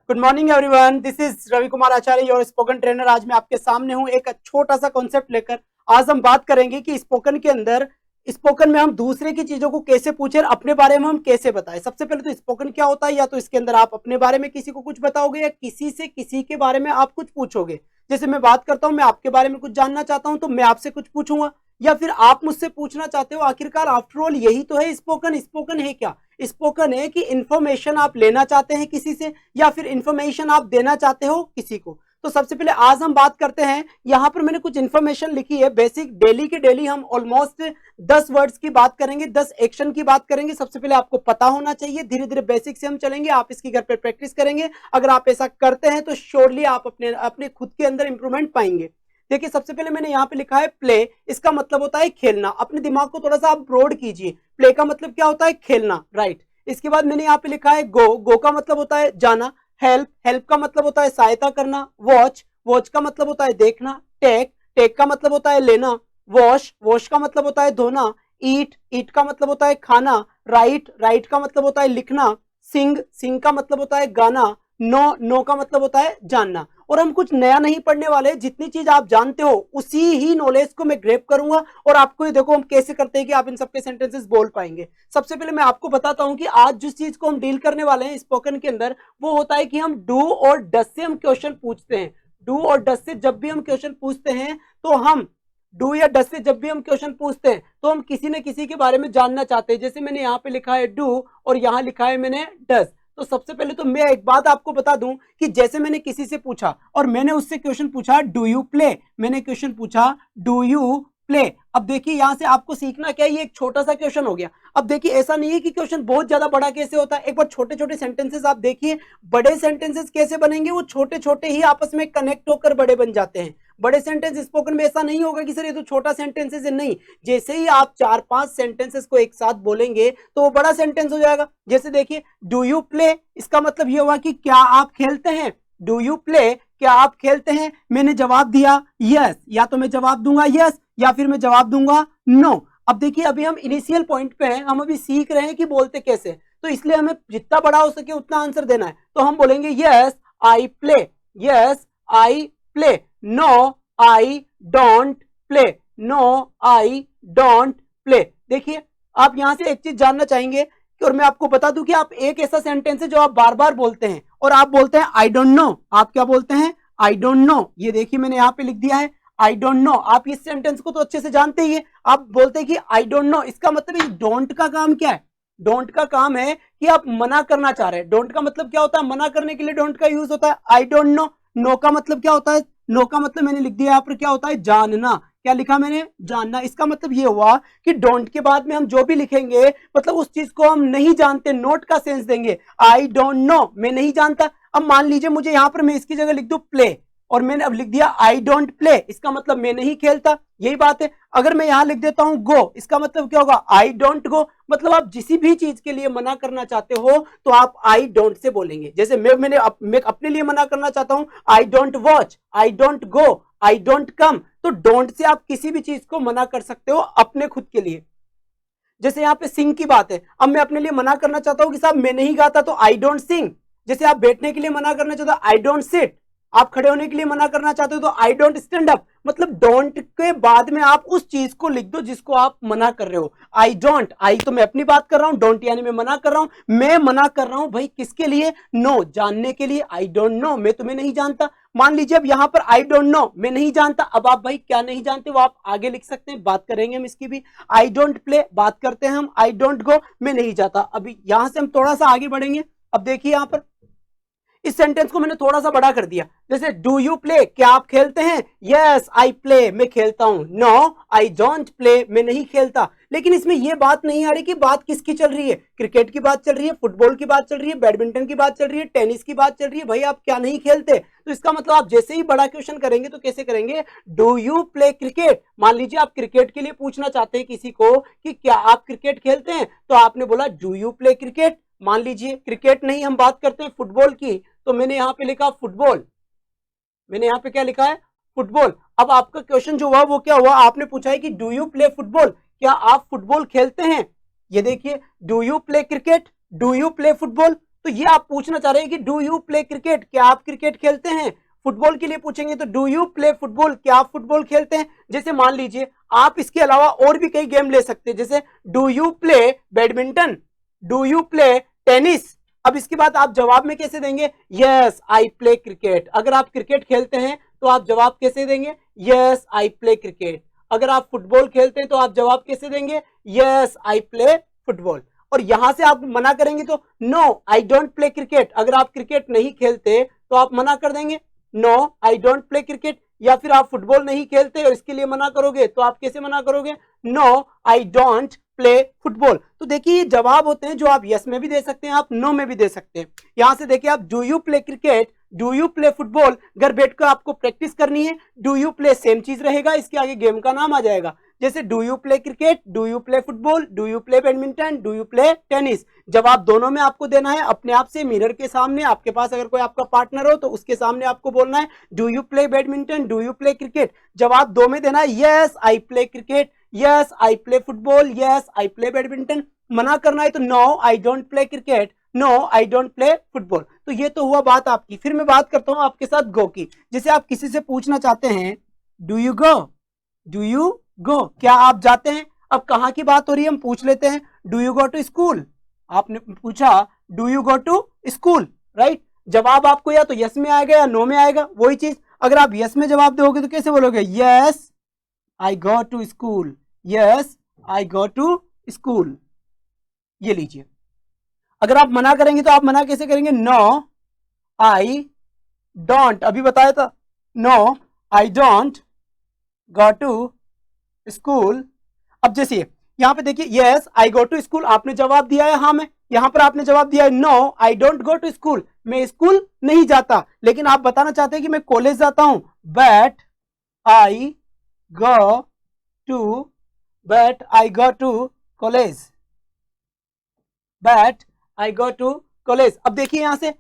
Good morning everyone, this is Ravi Kumar Acharya, your spoken trainer. आज मैं आपके सामने हूं एक छोटा सा कॉन्सेप्ट लेकर। आज हम बात करेंगे कि स्पोकन के अंदर, स्पोकन में हम दूसरे की चीजों को कैसे पूछे और अपने बारे में हम कैसे बताएं। सबसे पहले तो स्पोकन क्या होता है, या तो इसके अंदर आप अपने बारे में किसी को कुछ बताओगे या किसी से किसी के बारे में आप कुछ पूछोगे। जैसे मैं बात करता हूं, मैं आपके बारे में कुछ जानना चाहता हूं तो मैं आपसे कुछ पूछूंगा, या फिर आप मुझसे पूछना चाहते हो। आखिरकार आफ्टर ऑल यही तो है स्पोकन। स्पोकन है क्या? स्पोकन है कि इंफॉर्मेशन आप लेना चाहते हैं किसी से, या फिर इंफॉर्मेशन आप देना चाहते हो किसी को। तो सबसे पहले आज हम बात करते हैं, यहां पर मैंने कुछ इंफॉर्मेशन लिखी है बेसिक। डेली के डेली हम ऑलमोस्ट 10 वर्ड्स की बात करेंगे, 10 एक्शन की बात करेंगे। सबसे पहले आपको पता होना चाहिए, धीरे धीरे बेसिक से हम चलेंगे, आप इसकी घर पे प्रैक्टिस करेंगे। अगर आप ऐसा करते हैं तो श्योरली आप अपने अपने खुद के अंदर इंप्रूवमेंट पाएंगे। देखिए, सबसे पहले मैंने यहाँ पे लिखा है प्ले। इसका मतलब होता है खेलना। अपने दिमाग को थोड़ा सा आप ब्रॉड कीजिए। प्ले का मतलब क्या होता है? खेलना, राइट। इसके बाद मैंने यहाँ पे लिखा है गो। गो का मतलब होता है जाना। हेल्प, हेल्प का मतलब होता है सहायता करना। वॉच, वॉच का मतलब होता है देखना। टेक, टेक का मतलब होता है लेना। वॉश, वॉश का मतलब होता है धोना। ईट, ईट का मतलब होता है खाना। राइट, राइट का मतलब होता है लिखना। सिंग, सिंग का मतलब होता है गाना। नो, नो का मतलब होता है जानना। और हम कुछ नया नहीं पढ़ने वाले, जितनी चीज आप जानते हो उसी ही नॉलेज को मैं ग्रैब करूंगा और आपको ये देखो हम कैसे करते हैं कि आप इन सबके सेंटेंसेस बोल पाएंगे। सबसे पहले मैं आपको बताता हूं कि आज जिस चीज को हम डील करने वाले हैं स्पोकन के अंदर, वो होता है कि हम डू और डस से हम क्वेश्चन पूछते हैं। डू और डस से जब भी हम क्वेश्चन पूछते हैं तो हम डू या डस से जब भी हम क्वेश्चन पूछते हैं तो हम किसी न किसी के बारे में जानना चाहते हैं। जैसे मैंने यहाँ पे लिखा है डू और यहाँ लिखा है मैंने डस। तो सबसे पहले तो मैं एक बात आपको बता दूं कि जैसे मैंने किसी से पूछा और मैंने उससे क्वेश्चन पूछा डू यू प्ले, मैंने क्वेश्चन पूछा डू यू प्ले। अब देखिए यहां से आपको सीखना क्या है, ये एक छोटा सा क्वेश्चन हो गया। अब देखिए ऐसा नहीं है कि क्वेश्चन बहुत ज्यादा बड़ा कैसे होता है। एक बार छोटे छोटे सेंटेंसेस आप देखिए, बड़े सेंटेंसेस कैसे बनेंगे, वो छोटे छोटे ही आपस में कनेक्ट होकर बड़े बन जाते हैं। बड़े सेंटेंस स्पोकन में ऐसा नहीं होगा कि सर ये तो छोटा सेंटेंसेस है, नहीं। जैसे ही आप 4-5 सेंटेंसेस को एक साथ बोलेंगे तो वो बड़ा सेंटेंस हो जाएगा। जैसे देखिए, डू यू प्ले, इसका मतलब ये हुआ कि क्या आप खेलते हैं। डू यू प्ले, क्या आप खेलते हैं। मैंने जवाब दिया यस, या तो मैं जवाब दूंगा यस या फिर मैं जवाब दूंगा नो। अब देखिए अभी हम इनिशियल पॉइंट पे हैं, हम अभी सीख रहे हैं कि बोलते कैसे, तो इसलिए हमें जितना बड़ा हो सके उतना आंसर देना है। तो हम बोलेंगे yes I play, yes I play. No I don't play, no I don't play. देखिए आप यहां से एक चीज जानना चाहेंगे, और मैं आपको बता दूं कि आप एक ऐसा सेंटेंस है जो आप बार बार बोलते हैं और आप बोलते हैं आई डोंट नो। आप क्या बोलते हैं? I don't know. ये देखिए मैंने यहाँ पे लिख दिया है आई डोंट नो। आप इस सेंटेंस को तो अच्छे से जानते ही है। आप बोलते हैं कि आई डोंट नो, इसका मतलब इस डोंट का काम क्या है? डोंट का काम है कि आप मना करना चाह रहे हैं। डोंट का मतलब क्या होता है? मना करने के लिए डोंट का यूज होता है आई डोंट नो। नो का मतलब क्या होता है? नो का मतलब मैंने लिख दिया यहाँ पर क्या होता है? जानना। क्या लिखा मैंने? जानना। इसका मतलब ये हुआ कि डोंट के बाद में हम जो भी लिखेंगे मतलब उस चीज को हम नहीं जानते, नोट का सेंस देंगे। आई डोंट नो, मैं नहीं जानता। अब मान लीजिए मुझे यहां पर मैं इसकी जगह लिख दूं प्ले, और मैंने अब लिख दिया आई डोंट प्ले, इसका मतलब मैं नहीं खेलता। यही बात है। अगर मैं यहां लिख देता हूं गो, इसका मतलब क्या होगा? आई डोंट गो। मतलब आप जिस भी चीज के लिए मना करना चाहते हो तो आप आई डोंट से बोलेंगे। जैसे मैं अपने लिए मना करना चाहता हूं, आई don't watch, I don't go, I don't come. तो डोंट से आप किसी भी चीज को मना कर सकते हो अपने खुद के लिए। जैसे यहाँ पे सिंग की बात है, अब मैं अपने लिए मना करना चाहता हूं कि साहब मैं नहीं गाता, तो आई डोंट सिंग। जैसे आप बैठने के लिए मना करना चाहते हो, आई डोंट सिट। आप खड़े होने के लिए मना करना चाहते हो तो आई डोंट स्टैंड अप। मतलब डोंट के बाद में आप उस चीज को लिख दो जिसको आप मना कर रहे हो। आई डोंट, आई तो मैं अपनी बात कर रहा हूं, डोंट यानी मैं मना कर रहा हूं। मैं मना कर रहा हूं भाई किसके लिए? नो, जानने के लिए। आई डोंट नो, मैं तुम्हें नहीं जानता। मान लीजिए अब यहां पर आई डोंट नो, मैं नहीं जानता। अब आप भाई क्या नहीं जानते वो आप आगे लिख सकते हैं, बात करेंगे हम इसकी भी। आई डोंट प्ले, बात करते हैं हम। आई डोंट गो, मैं नहीं जाता। अभी यहां से हम थोड़ा सा आगे बढ़ेंगे। अब देखिए यहां पर इस सेंटेंस को मैंने थोड़ा सा बड़ा कर दिया। जैसे डू यू प्ले, क्या आप खेलते हैं? यस आई प्ले, मैं खेलता हूं। नो आई डोंट प्ले, मैं नहीं खेलता। लेकिन इसमें यह बात नहीं आ रही कि बात किसकी चल रही है। क्रिकेट की बात चल रही है, फुटबॉल की बात चल रही है, बैडमिंटन की बात चल रही है, टेनिस की बात चल रही है। भाई आप क्या नहीं खेलते? तो इसका मतलब आप जैसे ही बड़ा क्वेश्चन करेंगे तो कैसे करेंगे? Do you play cricket. मान लीजिए आप क्रिकेट के लिए पूछना चाहते हैं किसी को कि क्या आप क्रिकेट खेलते हैं, तो आपने बोला डू यू प्ले क्रिकेट। मान लीजिए क्रिकेट नहीं, हम बात करते हैं फुटबॉल की, तो मैंने यहां पे लिखा फुटबॉल। मैंने यहां पे क्या लिखा है? फुटबॉल। अब आपका क्वेश्चन जो हुआ वो क्या हुआ? आपने पूछा है कि डू यू प्ले फुटबॉल, क्या आप फुटबॉल खेलते हैं। ये देखिए, do you play cricket, do you play football. तो ये आप पूछना चाह रहे हैं कि डू यू प्ले क्रिकेट, क्या आप क्रिकेट खेलते हैं। फुटबॉल के लिए पूछेंगे तो डू यू प्ले फुटबॉल, क्या आप फुटबॉल खेलते हैं। जैसे मान लीजिए आप इसके अलावा और भी कई गेम ले सकते हैं, जैसे do you play badminton, do you play tennis. अब इसके बाद आप जवाब में कैसे देंगे, यस आई प्ले क्रिकेट। अगर आप क्रिकेट खेलते हैं तो आप जवाब कैसे देंगे, यस आई प्ले क्रिकेट। अगर आप फुटबॉल खेलते हैं तो आप जवाब कैसे देंगे, यस आई प्ले फुटबॉल। और यहां से आप मना करेंगे तो no I don't play cricket. अगर आप क्रिकेट नहीं खेलते तो आप मना कर देंगे no I don't play cricket. या फिर आप फुटबॉल नहीं खेलते और इसके लिए मना करोगे तो आप कैसे मना करोगे, no I don't play football. तो देखिए ये जवाब होते हैं जो आप यस में भी दे सकते हैं, आप नो में भी दे सकते हैं। यहां से देखिए आप do you play cricket, do you play football, घर बैठकर आपको प्रैक्टिस करनी है। डू यू प्ले सेम चीज रहेगा, इसके आगे गेम का नाम आ जाएगा। जैसे do you play cricket, do you play football, do you play badminton, do you play tennis. जवाब दोनों में आपको देना है, अपने आप से मिरर के सामने। आपके पास अगर कोई आपका पार्टनर हो तो उसके सामने आपको बोलना है do you play badminton, do you play cricket. जवाब दो में देना है, yes I play cricket, yes I play football, yes I play badminton. मना करना है तो no I don't play cricket, no I don't play football. तो ये तो हुआ बात आपकी। फिर मैं बात करता हूं आपके साथ गो की। जैसे आप किसी से पूछना चाहते हैं do you go, do you गो, क्या आप जाते हैं। अब कहां की बात हो रही है हम पूछ लेते हैं, do you go to school. आपने पूछा do you go to school, right. जवाब आपको या तो यस में आएगा या नो में आएगा। वही चीज अगर आप यस में जवाब दोगे तो कैसे बोलोगे, yes I go to school, yes I go to school. ये लीजिए। अगर आप मना करेंगे तो आप मना कैसे करेंगे, नो आई डोंट, अभी बताया था, no I don't go to school. अब जैसे यहां पे देखिए yes I go to school, आपने जवाब दिया है हाँ में। यहां पर आपने जवाब दिया है no I don't go to school, मैं स्कूल नहीं जाता। लेकिन आप बताना चाहते हैं कि मैं कॉलेज जाता हूं, but I go to, but I go to college, but I go to college. अब देखिए यहां से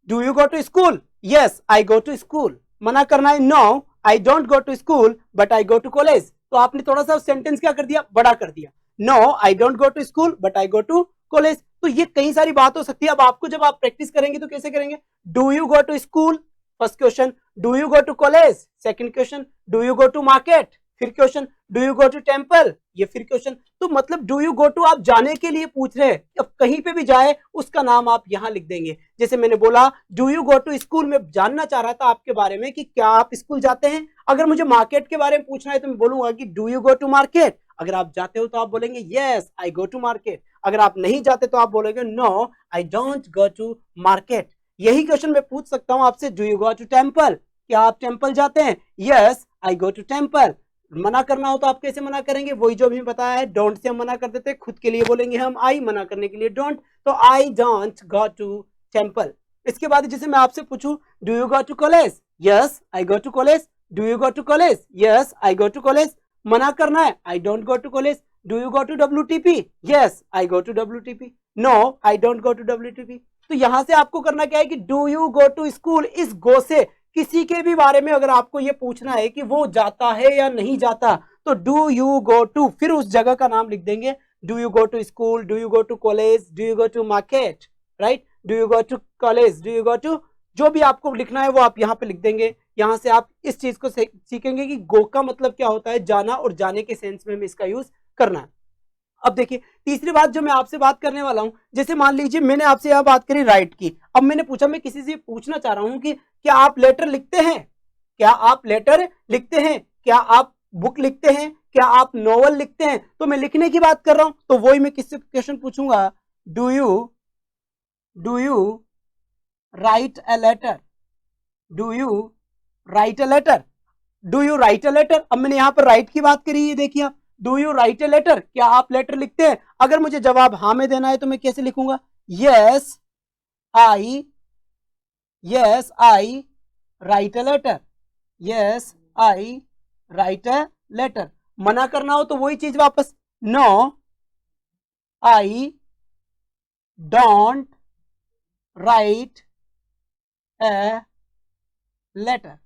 do you go to school, yes I go to school. मना करना है no I don't go to school but I go to college. तो आपने थोड़ा सा सेंटेंस क्या कर दिया, बड़ा कर दिया। No I don't go to school but I go to college. तो ये कई सारी बात हो सकती है। अब आपको जब आप प्रैक्टिस करेंगे तो कैसे करेंगे, do you go to school, first question, do you go to college, second question, do you go to market, फिर question, do you go to temple, ये फिर क्वेश्चन। तो मतलब डू यू गो टू आप जाने के लिए पूछ रहे हैं। अब कहीं पे भी जाए उसका नाम आप यहां लिख देंगे। जैसे मैंने बोला do you go to school, में जानना चाह रहा था आपके बारे में कि क्या आप स्कूल जाते हैं। अगर मुझे मार्केट के बारे में पूछना है तो मैं बोलूंगा कि do you go to market. अगर आप जाते हो तो आप बोलेंगे yes I go to market. अगर आप नहीं जाते तो आप बोलेंगे no I don't go to market. यही क्वेश्चन मैं पूछ सकता हूं आपसे, do you go to temple, क्या आप टेम्पल जाते हैं, yes I go to temple. मना करना हो तो आप कैसे मना करेंगे, वही जो भी बताया है, डोंट से हम मना कर देते हैं, खुद के लिए बोलेंगे हम आई, मना करने के लिए डोंट। तो I don't go to temple. इसके बाद जैसे मैं आपसे पूछूं do you go to college, yes I go to college, do you go to college, yes I go to college. मना करना है I don't go to college, do you go to WTP, yes I go to WTP, no I don't go to WTP। तो यहां से आपको करना क्या है कि do you go to school, इस गो से किसी के भी बारे में अगर आपको ये पूछना है कि वो जाता है या नहीं जाता तो डू यू गो टू, फिर उस जगह का नाम लिख देंगे। Do you go to school, do you go to college, do you go to market, right, do you go to college, do you go to, जो भी आपको लिखना है वो आप यहाँ पे लिख देंगे। यहाँ से आप इस चीज को सीखेंगे कि गो का मतलब क्या होता है, जाना, और जाने के सेंस में हमें इसका यूज करना है। अब देखिए तीसरी बात जो मैं आपसे बात करने वाला हूं, जैसे मान लीजिए मैंने आपसे यह बात करी राइट की। अब मैंने पूछा, मैं किसी से पूछना चाह रहा हूं कि क्या आप लेटर लिखते हैं, क्या आप लेटर लिखते हैं, क्या आप बुक लिखते हैं, क्या आप नॉवल लिखते हैं। तो मैं लिखने की बात कर रहा हूं, तो वही मैं किससे क्वेश्चन पूछूंगा, do you write a letter, do you write a letter, do you write a letter. अब मैंने यहां पर राइट की बात करी है, देखिए आप, do you write a letter, क्या आप लेटर लिखते हैं। अगर मुझे जवाब हाँ में देना है तो मैं कैसे लिखूंगा, yes I write a letter, yes I write a letter. मना करना हो तो वही चीज वापस, no I don't write a letter.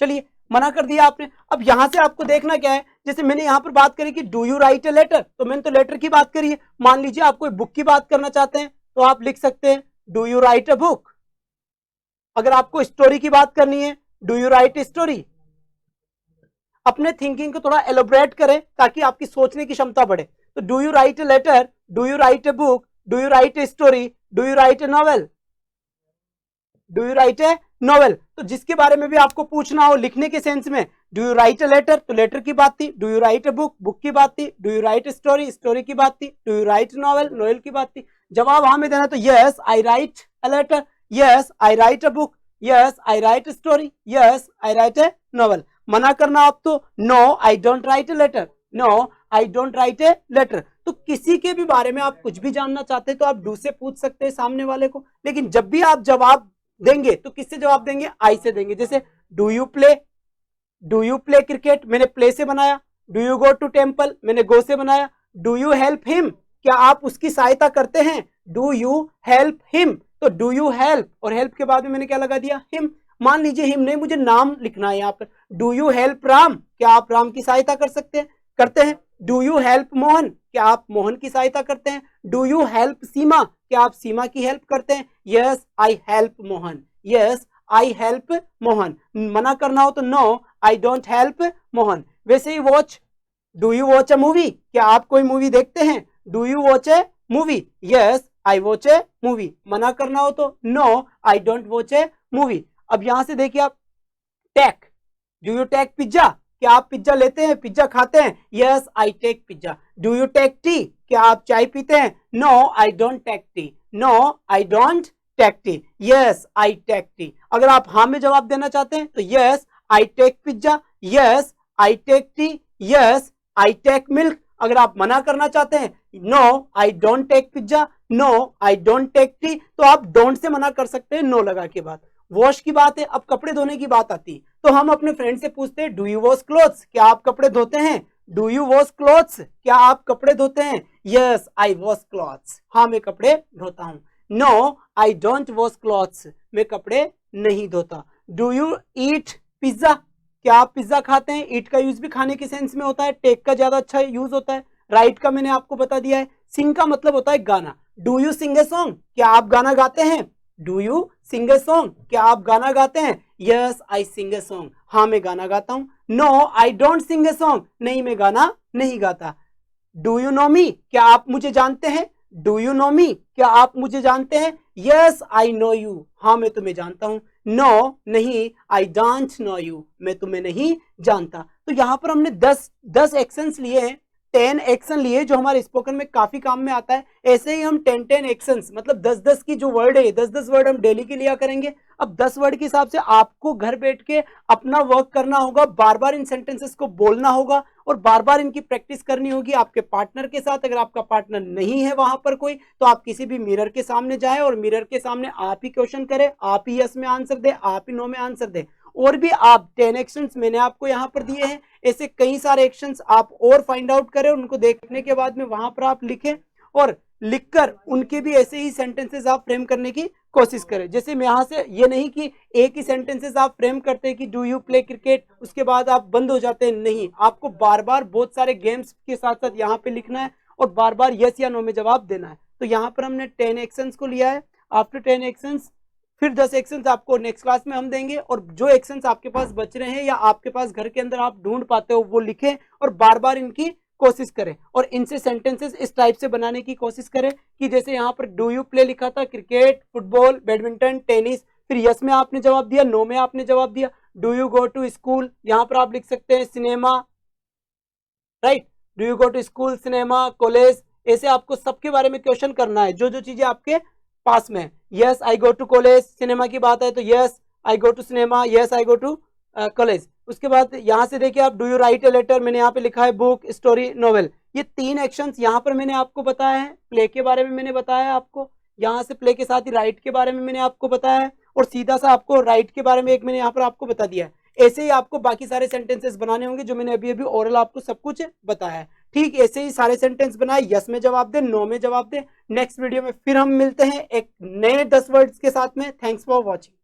चलिए मना कर दिया आपने। अब यहां से आपको देखना क्या है, जैसे मैंने यहां पर बात करी कि do you write a letter, तो मैंने तो लेटर की बात करी है। मान लीजिए आप कोई बुक की बात करना चाहते हैं, तो आप लिख सकते हैं do you write a book. अगर आपको स्टोरी की बात करनी है, डू यू राइट स्टोरी। अपने थिंकिंग को थोड़ा एलोबरेट करें ताकि आपकी सोचने की क्षमता बढ़े। तो do you write a letter, do you write a book, do you write a story, do you write a novel, do you write a novel. तो जिसके बारे में भी आपको पूछना हो लिखने के सेंस में, do you write a letter, तो लेटर की बात थी। Do you write a book, book की बात थी। Do you write a story, story की बात थी। Do you write novel, novel की बात थी। जवाब हाँ में देना, तो yes I write a letter, yes I write a book, yes I write a story, yes I write a novel. मना करना आप तो no I don't write a letter, no I don't write a letter. तो किसी के भी बारे में आप कुछ भी जानना चाहते हैं तो आप डू से पूछ सकते हैं सामने वाले को, लेकिन जब भी आप जवाब देंगे तो किससे जवाब देंगे, आई से देंगे। जैसे डू यू प्ले क्रिकेट, मैंने प्ले से बनाया। Do you go to temple, मैंने गो से बनाया। डू यू हेल्प हिम, क्या आप उसकी सहायता करते हैं, डू यू हेल्प हिम। तो डू यू हेल्प, और हेल्प के बाद में मैंने क्या लगा दिया, हिम। मान लीजिए हिम नहीं, मुझे नाम लिखना है यहाँ पर। डू यू हेल्प राम, क्या आप राम की सहायता करते हैं। डू यू हेल्प मोहन, क्या आप मोहन की सहायता करते हैं। डू यू हेल्प सीमा, क्या आप सीमा की हेल्प करते हैं। Yes I help Mohan, yes I help Mohan. मना करना हो तो no I don't help Mohan. वैसे ही watch, do you watch a movie, क्या आप कोई मूवी देखते हैं। Do you watch a movie, yes I watch a movie. मना करना हो तो no I don't watch a movie. अब यहां से देखिए आप, take, do you take pizza, क्या आप पिज्जा लेते हैं, पिज्जा खाते हैं। Yes I take pizza. Do you take tea, क्या आप चाय पीते हैं। No I don't take tea, no I don't take tea, yes I take tea. अगर आप हाँ में जवाब देना चाहते हैं तो yes I take pizza, yes I take tea, yes I take milk. अगर आप मना करना चाहते हैं, no I don't take pizza, no I don't take tea, तो आप डोंट से मना कर सकते हैं नो लगा के बाद। वॉश की बात है, अब कपड़े धोने की बात आती है तो हम अपने फ्रेंड से पूछते हैं डू यू वॉश क्लोथ्स, क्या आप कपड़े धोते हैं। डू यू वॉश क्लोथ्स, क्या आप कपड़े धोते हैं। यस आई वॉश क्लॉथ्स, हाँ मैं कपड़े धोता हूं। No I don't wash clothes, मैं कपड़े नहीं धोता। डू यू ईट पिज्जा, क्या आप पिज्जा खाते हैं। ईट का यूज भी खाने के सेंस में होता है, टेक का ज्यादा अच्छा यूज होता है। राइट का मैंने आपको बता दिया है। सिंग का मतलब होता है गाना। Do you sing a song, क्या आप गाना गाते हैं। Do you sing a song, क्या आप गाना गाते हैं। Yes I Singh a song, हाँ मैं गाना गाता हूं। No I don't sing a song, नहीं मैं गाना नहीं गाता। डू यू नो मी, क्या आप मुझे जानते हैं। डू यू नो मी, क्या आप मुझे जानते हैं। यस आई नो यू, हाँ मैं तुम्हें जानता हूं। नो नहीं आई डोंट नो यू, मैं तुम्हें नहीं जानता। तो यहां पर हमने 10 एक्शंस लिए हैं, 10 एक्शन लिए जो हमारे स्पोकन में काफी काम में आता है। ऐसे ही हम 10 एक्शंस, मतलब 10 की जो वर्ड है, 10 वर्ड हम डेली के लिया करेंगे। अब 10 वर्ड के हिसाब से आपको घर बैठ के अपना वर्क करना होगा, बार बार इन सेंटेंसेस को बोलना होगा और बार बार इनकी प्रैक्टिस करनी होगी आपके पार्टनर के साथ। अगर आपका पार्टनर नहीं है वहां पर कोई, तो आप किसी भी मिरर के सामने जाएं और मिरर के सामने आप ही क्वेश्चन करें, आप ही यस में आंसर दे, आप ही नो में आंसर दे। और भी आप 10 एक्शंस मैंने आपको यहाँ पर दिए हैं, ऐसे कई सारे एक्शंस आप और फाइंड आउट करें, उनको देखने के बाद में वहां पर आप लिखें और लिखकर उनके भी ऐसे ही सेंटेंसेस आप फ्रेम करने की कोशिश करें। जैसे मैं यहाँ से ये नहीं कि एक ही सेंटेंसेस आप फ्रेम करते हैं कि डू यू प्ले क्रिकेट, उसके बाद आप बंद हो जाते हैं, नहीं, आपको बार बार बहुत सारे गेम्स के साथ साथ यहाँ पे लिखना है और बार बार यस या नो में जवाब देना है। तो यहाँ पर हमने 10 एक्शंस को लिया है। आफ्टर 10 एक्शंस फिर 10 एक्शंस आपको नेक्स्ट क्लास में हम देंगे, और जो एक्शंस आपके पास बच रहे हैं या आपके पास घर के अंदर आप ढूंढ पाते हो वो लिखें और बार बार इनकी कोशिश करें और इनसे सेंटेंसेस इस टाइप से बनाने की कोशिश करें कि जैसे यहाँ पर डू यू प्ले लिखा था, क्रिकेट, फुटबॉल, बैडमिंटन, टेनिस, फिर यस में आपने जवाब दिया, नो में आपने जवाब दिया। Do you go to school, यहाँ पर आप लिख सकते हैं cinema, right, do you go to school, cinema, college, ऐसे आपको सबके बारे में क्वेश्चन करना है जो जो चीजें आपके पास में। Yes I go to college, cinema की बात है तो yes I go to cinema, yes I go to college. उसके बाद यहाँ से देखिए आप, do you write a letter, मैंने यहाँ पे लिखा है बुक, स्टोरी, नोवेल। ये 3 एक्शंस यहाँ पर मैंने आपको बताया है। प्ले के बारे में मैंने बताया है आपको, यहाँ से प्ले के साथ ही राइट के बारे में मैंने आपको बताया है और सीधा सा आपको राइट के बारे में एक मैंने यहाँ पर आपको बता दिया है। ऐसे ही आपको बाकी सारे सेंटेंसेस बनाने होंगे जो मैंने अभी अभी ओरल आपको सब कुछ बताया है। ठीक ऐसे ही सारे सेंटेंस बनाए, यस में जवाब दे, नो में जवाब दे। नेक्स्ट वीडियो में फिर हम मिलते हैं एक नए 10 वर्ड्स के साथ में। Thanks for watching.